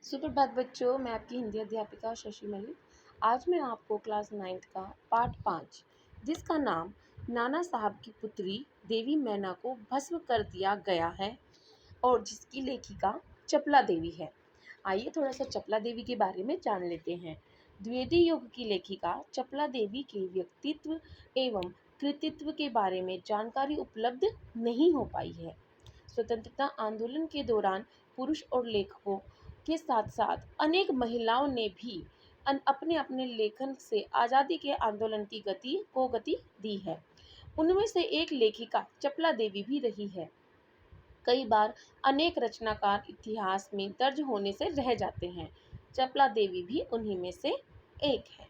सुप्रभात बच्चों, मैं आपकी हिंदी अध्यापिका शशि मलिक। आज मैं आपको क्लास 9th का पार्ट 5 जिसका नाम नाना साहब की पुत्री देवी मैना को भस्म कर दिया गया है और जिसकी लेखिका चपला देवी है। आइए थोड़ा सा चपला देवी के बारे में जान लेते हैं। द्विवेदी युग की लेखिका चपला देवी के व्यक्तित्व एवं कृतित्व के बारे में जानकारी उपलब्ध नहीं हो पाई है। स्वतंत्रता आंदोलन के दौरान पुरुष और लेखकों के साथ साथ अनेक महिलाओं ने भी अपने अपने लेखन से आज़ादी के आंदोलन की गति दी है। उनमें से एक लेखिका चपला देवी भी रही है। कई बार अनेक रचनाकार इतिहास में दर्ज होने से रह जाते हैं। चपला देवी भी उन्हीं में से एक है।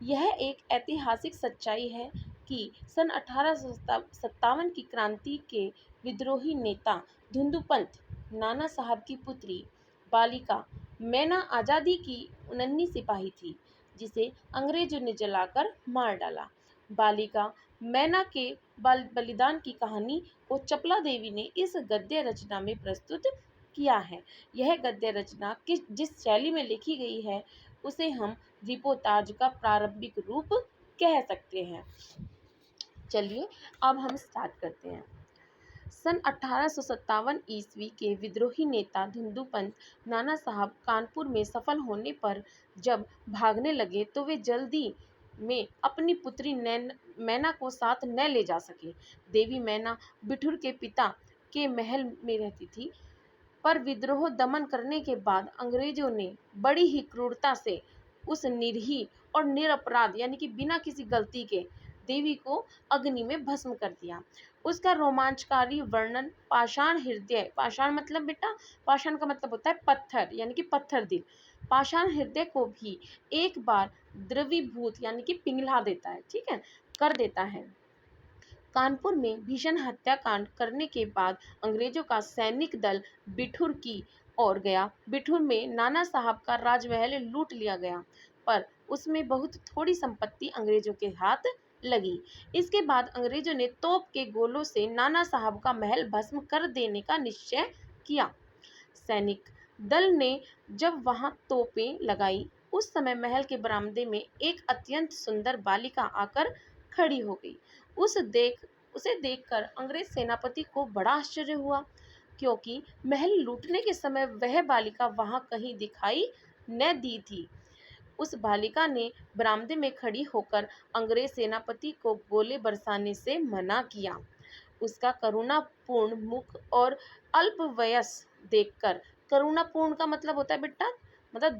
यह एक ऐतिहासिक सच्चाई है कि सन 1857 की क्रांति के विद्रोही नेता धुंधुपंत नाना साहब की पुत्री बालिका मैना आज़ादी की नन्ही सिपाही थी जिसे अंग्रेजों ने जलाकर मार डाला। बालिका मैना के बलिदान की कहानी को चपला देवी ने इस गद्य रचना में प्रस्तुत किया है। यह गद्य रचना जिस शैली में लिखी गई है उसे हम रिपोर्टाज का प्रारंभिक रूप कह सकते हैं। चलिए अब हम स्टार्ट करते हैं। सन 1857 ईस्वी के विद्रोही नेता धुंधुपंत नाना साहब कानपुर में सफल होने पर जब भागने लगे तो वे जल्दी में अपनी पुत्री मैना को साथ न ले जा सके। देवी मैना बिठूर के पिता के महल में रहती थी, पर विद्रोह दमन करने के बाद अंग्रेजों ने बड़ी ही क्रूरता से उस निर्ही और निरपराध यानी कि बिना किसी गलती के देवी को अग्नि में भस्म कर दिया। उसका रोमांचकारी वर्णन पाषाण हृदय, पाषाण मतलब बेटा, पाषाण का मतलब होता है पत्थर यानी कि पत्थर दिल, पाषाण हृदय को भी एक बार द्रवीभूत यानी कि पिघला देता है, ठीक है, कर देता है। कानपुर में भीषण हत्याकांड करने के बाद अंग्रेजों का सैनिक दल बिठूर की ओर गया। बिठूर में नाना साहब का राजमहल लूट लिया गया, पर उसमें बहुत थोड़ी संपत्ति अंग्रेजों के हाथ लगी। इसके बाद अंग्रेजों ने तोप के गोलों से नाना साहब का महल भस्म कर देने का निश्चय किया। सैनिक दल ने जब वहां तोपें लगाई, उस समय महल के बरामदे में एक अत्यंत सुंदर बालिका आकर खड़ी हो गई। उसे देखकर अंग्रेज सेनापति को बड़ा आश्चर्य हुआ, क्योंकि महल लूटने के समय वह बालिका वहां कहीं दिखाई न दी थी। उस बालिका ने बरामदे में खड़ी होकर अंग्रेज सेनापति को गोले बरसाने से मना किया। उसका करुणापूर्ण मुख और अल्प वयस देखकर, करुणापूर्ण का मतलब होता है बेटा, मतलब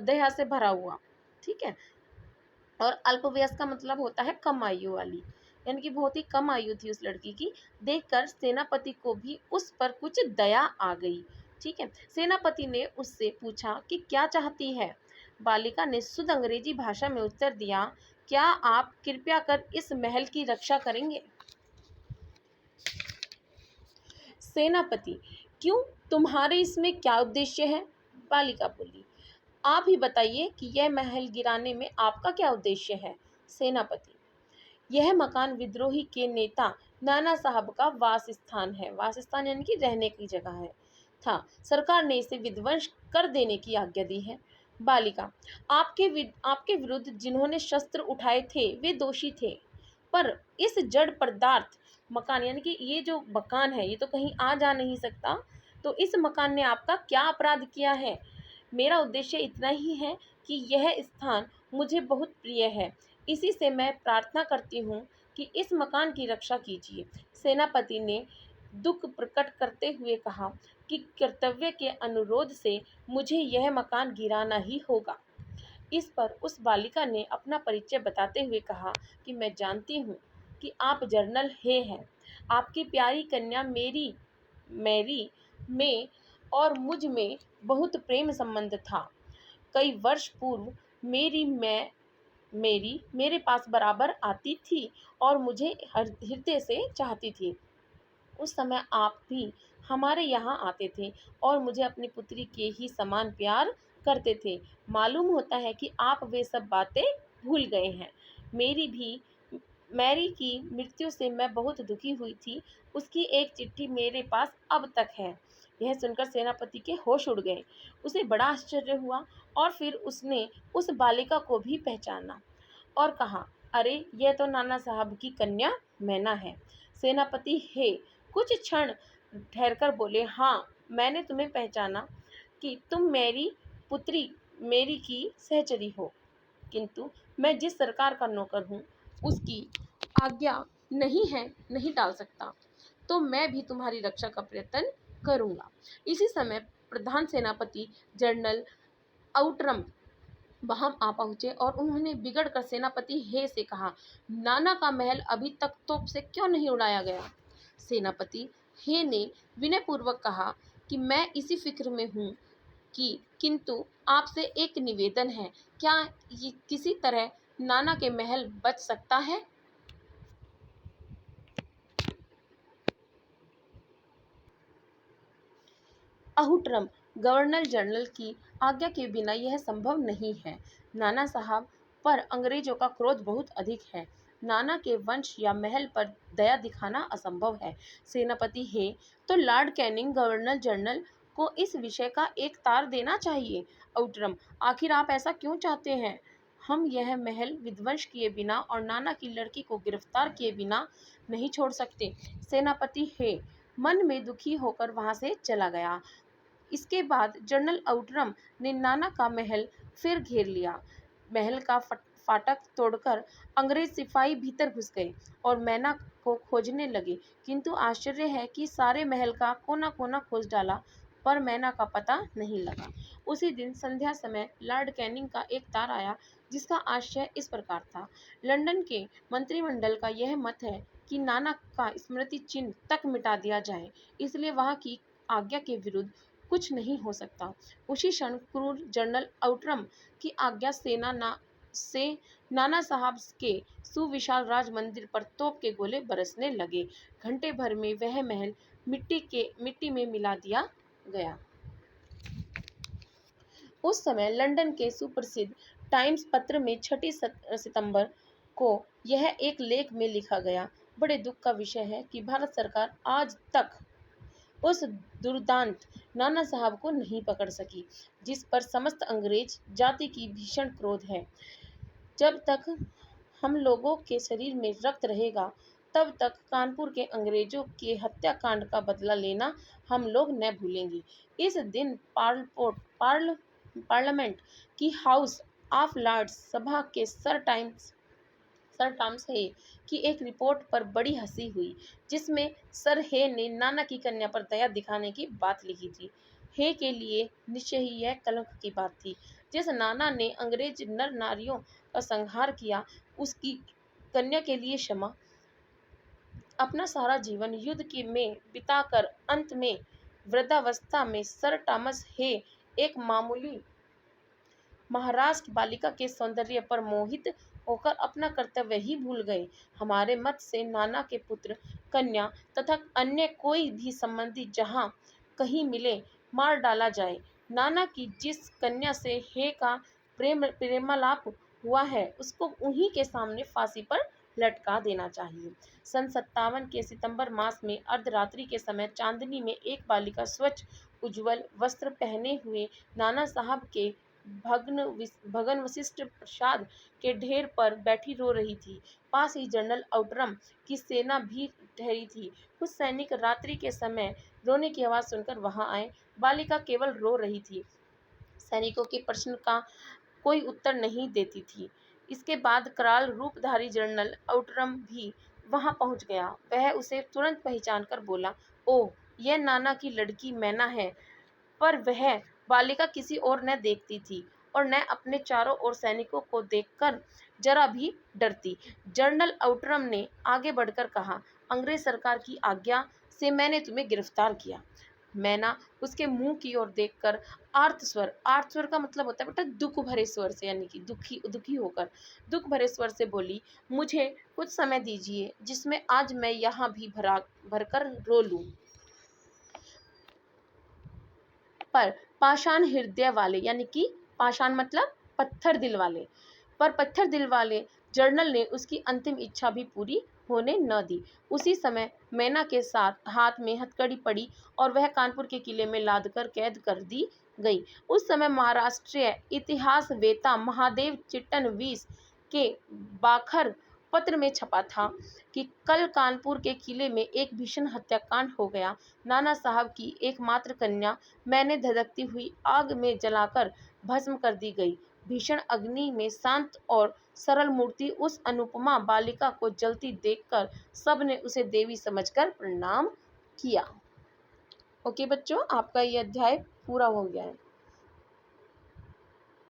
दया से भरा हुआ, ठीक है, और अल्प वयस का मतलब होता है कम आयु वाली, यानी कि बहुत ही कम आयु थी उस लड़की की। देखकर सेनापति को भी उस पर कुछ दया आ गई, ठीक है। सेनापति ने उससे पूछा कि क्या चाहती है। बालिका ने शुद्ध अंग्रेजी भाषा में उत्तर दिया, क्या आप कृपया कर इस महल की रक्षा करेंगे। सेनापति, क्यों, तुम्हारे इसमें क्या उद्देश्य है। बालिका बोली, आप ही बताइए कि यह महल गिराने में आपका क्या उद्देश्य है। सेनापति, यह मकान विद्रोही के नेता नाना साहब का वास स्थान है। वास स्थान यानी कि रहने की जगह है था। सरकार ने इसे विध्वंस कर देने की आज्ञा दी है। बालिका, आपके विरुद्ध जिन्होंने शस्त्र उठाए थे वे दोषी थे, पर इस जड़ पदार्थ मकान यानी कि ये जो मकान है ये तो कहीं आ जा नहीं सकता, तो इस मकान ने आपका क्या अपराध किया है। मेरा उद्देश्य इतना ही है कि यह स्थान मुझे बहुत प्रिय है, इसी से मैं प्रार्थना करती हूँ कि इस मकान की रक्षा कीजिए। सेनापति ने दुख प्रकट करते हुए कहा कि कर्तव्य के अनुरोध से मुझे यह मकान गिराना ही होगा। इस पर उस बालिका ने अपना परिचय बताते हुए कहा कि मैं जानती हूँ कि आप जर्नल हे हैं। आपकी प्यारी कन्या मैरी में और मुझ में बहुत प्रेम संबंध था। कई वर्ष पूर्व मेरी मेरे पास बराबर आती थी और मुझे हृदय से चाहती थी। उस समय आप भी हमारे यहाँ आते थे और मुझे अपनी पुत्री के ही समान प्यार करते थे। मालूम होता है कि आप वे सब बातें भूल गए हैं। मैरी की मृत्यु से मैं बहुत दुखी हुई थी। उसकी एक चिट्ठी मेरे पास अब तक है। यह सुनकर सेनापति के होश उड़ गए। उसे बड़ा आश्चर्य हुआ और फिर उसने उस बालिका को भी पहचाना और कहा, अरे यह तो नाना साहब की कन्या मैना है। सेनापति हे कुछ क्षण ठहरकर बोले, हाँ मैंने तुम्हें पहचाना कि तुम मेरी पुत्री मेरी की सहचरी हो, किंतु मैं जिस सरकार का नौकर हूँ उसकी आज्ञा नहीं टाल सकता, तो मैं भी तुम्हारी रक्षा का प्रयत्न करूंगा। इसी समय प्रधान सेनापति जनरल आउटरम वहां आ पहुंचे और उन्होंने बिगड़कर सेनापति हे से कहा, नाना का महल अभी तक तोप से क्यों नहीं उड़ाया गया? सेनापति हे ने विनयपूर्वक कहा कि मैं इसी फिक्र में हूँ कि, किंतु आपसे एक निवेदन है, क्या ये किसी तरह नाना के महल बच सकता है? आहुट्रम गवर्नर जनरल की आज्ञा के बिना यह संभव नहीं है। नाना साहब पर अंग्रेजों का क्रोध बहुत अधिक है। नाना के वंश या महल पर दया दिखाना असंभव है। सेनापति हे तो लॉर्ड कैनिंग गवर्नर जनरल को इस विषय का एक तार देना चाहिए। आउट्रम आखिर आप ऐसा क्यों चाहते हैं? हम यह महल विध्वंस किए बिना और नाना की लड़की को गिरफ्तार किए बिना नहीं छोड़ सकते। सेनापति हे मन में दुखी होकर वहां से चला गया। इसके बाद जनरल आउटरम ने नाना का महल फिर घेर लिया। महल का फाटक तोड़कर अंग्रेज सिपाही भीतर घुस गए और मैना को खोजने लगे, किंतु आश्चर्य है कि सारे महल का कोना कोना खोज डाला पर मैना का पता नहीं लगा। उसी दिन संध्या समय लॉर्ड कैनिंग का एक तार आया जिसका आशय इस प्रकार था, लंदन के मंत्रिमंडल का यह मत है कि नाना का स्मृति चिन्ह तक मिटा दिया जाए, इसलिए वहां की आज्ञा के विरुद्ध कुछ नहीं हो सकता। उसी क्षण क्रूर जनरल आउटरम की आज्ञा से नाना साहब के सुविशाल राज मंदिर पर तोप के गोले बरसने लगे। घंटे भर में वह महल मिट्टी में मिला दिया गया। उस समय लंदन के सुप्रसिद्ध टाइम्स पत्र में 6 सितंबर को यह एक लेख में लिखा गया, बड़े दुख का विषय है कि भारत सरकार आज तक उस दुर्दांत नाना साहब को नहीं पकड़ सकी जिस पर समस्त अंग्रेज जाति की भीषण क्रोध है। जब तक हम लोगों के शरीर में रक्त रहेगा तब तक कानपुर के अंग्रेजों के हत्याकांड का बदला लेना हम लोग न भूलेंगे। इस दिन पार्लियामेंट की हाउस ऑफ लॉर्ड्स सभा के सर टॉमस हे की एक रिपोर्ट पर बड़ी हंसी हुई, जिसमें सर हे ने नाना की कन्या पर दया दिखाने की बात लिखी थी। हे के लिए निश्चय ही यह कलंक की बात थी। जिस नाना ने अंग्रेज नर नारियों का संहार किया, उसकी कन्या के लिए क्षमा, अपना सारा जीवन युद्ध के में बिताकर अंत में वृद्धावस्था में सर टॉमस हे एक मामूली महाराष्ट्र बालिका के सौंदर्य पर मोहित होकर अपना कर्तव्य ही भूल गए। हमारे मत से नाना के पुत्र, कन्या तथा अन्य कोई भी संबंधी जहाँ कहीं मिले मार डाला जाए। नाना की जिस कन्या से हे का प्रेमालाप हुआ है उसको उन्हीं के सामने फांसी पर लटका देना चाहिए। सन 57 के सितंबर मास में अर्धरात्रि के समय चांदनी में एक बालिका स्वच्छ उज्ज्वल वस्त्र पहने हुए नाना साहब के भगन वशिष्ठ प्रसाद के ढेर पर बैठी रो रही थी। पास ही जनरल आउटरम की सेना भी ठहरी थी। कुछ सैनिक रात्रि के समय रोने की आवाज़ सुनकर वहां आए। बालिका केवल रो रही थी, सैनिकों के प्रश्न का कोई उत्तर नहीं देती थी। इसके बाद कराल रूपधारी जनरल आउटरम भी वहां पहुंच गया। वह उसे तुरंत पहचान कर बोला, ओह यह नाना की लड़की मैना है। पर वह बालिका किसी और न देखती थी और न अपने चारों ओर सैनिकों को देखकर जरा भी डरती। जनरल आउटरम ने आगे बढ़कर कहा, अंग्रेज सरकार की आज्ञा से मैंने तुम्हें गिरफ्तार किया। मैना उसके मुंह की ओर देखकर आर्त स्वर का मतलब होता है बेटा दुख भरे स्वर से, यानी कि दुखी होकर दुख भरे स्वर से बोली, मुझे कुछ समय दीजिए जिसमें आज मैं यहाँ भी भरकर रो लूं। पर पाषाण हृदय वाले, यानी कि पाषाण मतलब पत्थर दिल वाले, पर पत्थर दिल वाले जर्नल ने उसकी अंतिम इच्छा भी पूरी होने न दी। उसी समय मैना के साथ हाथ में हथकड़ी पड़ी और वह कानपुर के किले में लाद कर कैद कर दी गई। उस समय महाराष्ट्रीय इतिहासवेत्ता महादेव चिटणवीस के बाखर पत्र में छपा था कि कल कानपुर के किले में एक भीषण हत्याकांड हो गया। नाना साहब की एकमात्र कन्या मैंने धधकती हुई आग में जलाकर भस्म कर दी गई। भीषण अग्नि में शांत और सरल मूर्ति उस अनुपमा बालिका को जलती देखकर सबने उसे देवी समझकर प्रणाम किया। ओके बच्चों, आपका ये अध्याय पूरा हो गया है।